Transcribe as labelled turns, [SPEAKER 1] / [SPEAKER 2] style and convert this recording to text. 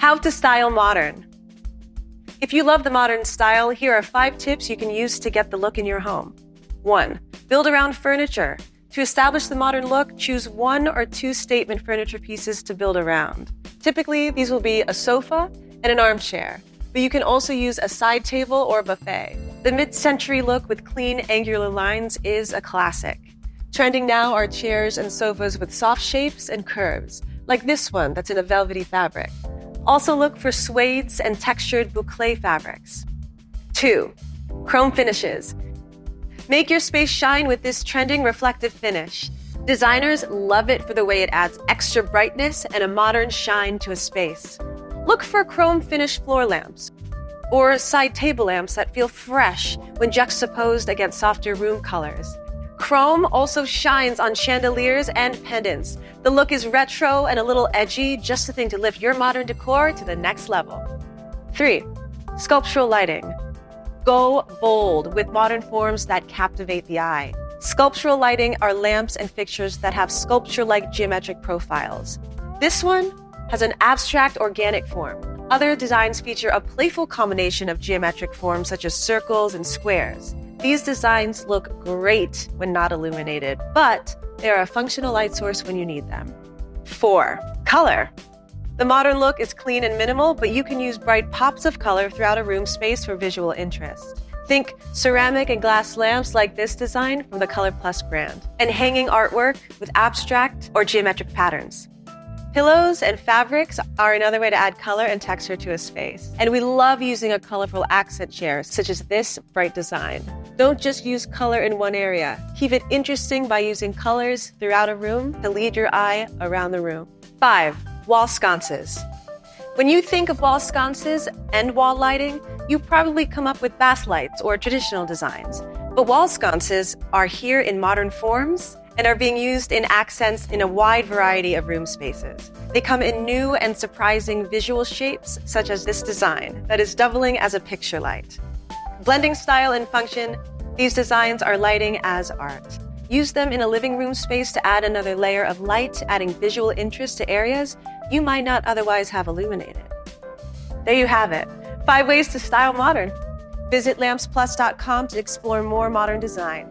[SPEAKER 1] How to style modern. If you love the modern style, here are 5 tips you can use to get the look in your home. 1. Build around furniture. To establish the modern look, choose 1 or 2 statement furniture pieces to build around. Typically, these will be a sofa and an armchair, but you can also use a side table or a buffet. The mid-century look with clean, angular lines is a classic. Trending now are chairs and sofas with soft shapes and curves, like this one that's in a velvety fabric. Also look for suedes and textured boucle fabrics. 2. Chrome finishes. Make your space shine with this trending reflective finish. Designers love it for the way it adds extra brightness and a modern shine to a space. Look for chrome finish floor lamps or side table lamps that feel fresh when juxtaposed against softer room colors. Chrome also shines on chandeliers and pendants. The look is retro and a little edgy, just the thing to lift your modern decor to the next level. 3. Sculptural lighting. Go bold with modern forms that captivate the eye. Sculptural lighting are lamps and fixtures that have sculpture-like geometric profiles. This one has an abstract organic form. Other designs feature a playful combination of geometric forms such as circles and squares. These designs look great when not illuminated, but they are a functional light source when you need them. 4. Color. The modern look is clean and minimal, but you can use bright pops of color throughout a room space for visual interest. Think ceramic and glass lamps like this design from the Color Plus brand, and hanging artwork with abstract or geometric patterns. Pillows and fabrics are another way to add color and texture to a space. And we love using a colorful accent chair, such as this bright design. Don't just use color in one area. Keep it interesting by using colors throughout a room to lead your eye around the room. 5. Wall sconces. When you think of wall sconces and wall lighting, you probably come up with bath lights or traditional designs. But wall sconces are here in modern forms and are being used in accents in a wide variety of room spaces. They come in new and surprising visual shapes, such as this design that is doubling as a picture light. Blending style and function, these designs are lighting as art. Use them in a living room space to add another layer of light, adding visual interest to areas you might not otherwise have illuminated. There you have it, 5 ways to style modern. Visit lampsplus.com to explore more modern design.